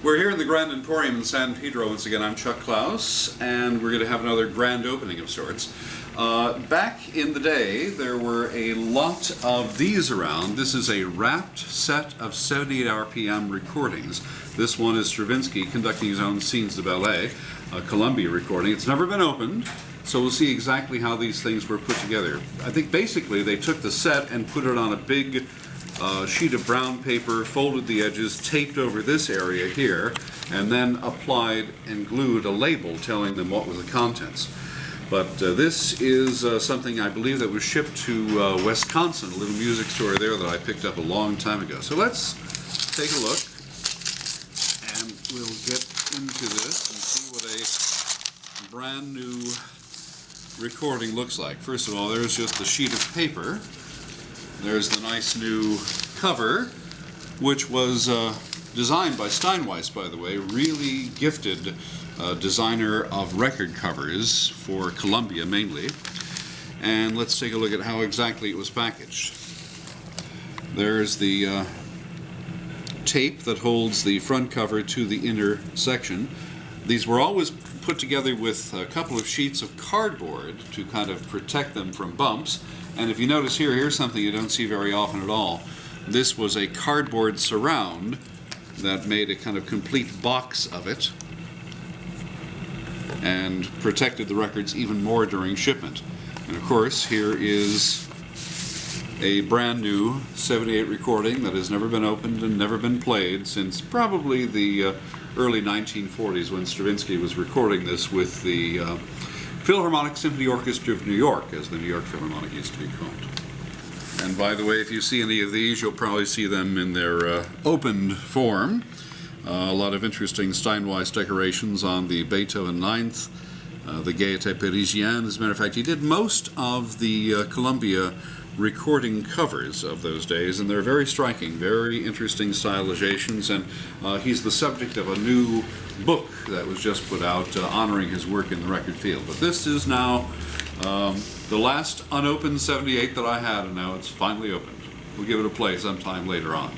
We're here in the Grand Emporium in San Pedro once again. I'm Chuck Klaus, and we're going to have another grand opening of sorts. Back in the day, there were a lot of these around. This is a wrapped set of 78 RPM recordings. This one is Stravinsky conducting his own scenes de ballet, a Columbia recording. It's never been opened, so we'll see exactly how these things were put together. I think basically they took the set and put it on a big sheet of brown paper, folded the edges, taped over this area here, and then applied and glued a label telling them what was the contents. But this is something I believe that was shipped to Wisconsin, a little music store there that I picked up a long time ago. So let's take a look, and we'll get into this and see what a brand new recording looks like. First of all, there's just a sheet of paper. There's the nice new cover, which was designed by Steinweiss, by the way, really gifted designer of record covers for Columbia mainly. And let's take a look at how exactly it was packaged. There's the tape that holds the front cover to the inner section. These were always put together with a couple of sheets of cardboard to kind of protect them from bumps. And if you notice here, here's something you don't see very often at all. This was a cardboard surround that made a kind of complete box of it and protected the records even more during shipment. And of course, here is a brand new 78 recording that has never been opened and never been played since probably the early 1940s, when Stravinsky was recording this with the Philharmonic Symphony Orchestra of New York, as the New York Philharmonic used to be called. And by the way, if you see any of these, you'll probably see them in their opened form. A lot of interesting Steinweiss decorations on the Beethoven Ninth, the Gaieté Parisienne. As a matter of fact, he did most of the Columbia recording covers of those days, and they're very striking, very interesting stylizations, and he's the subject of a new book that was just put out honoring his work in the record field. But this is now the last unopened 78 that I had, and now it's finally opened. We'll give it a play sometime later on.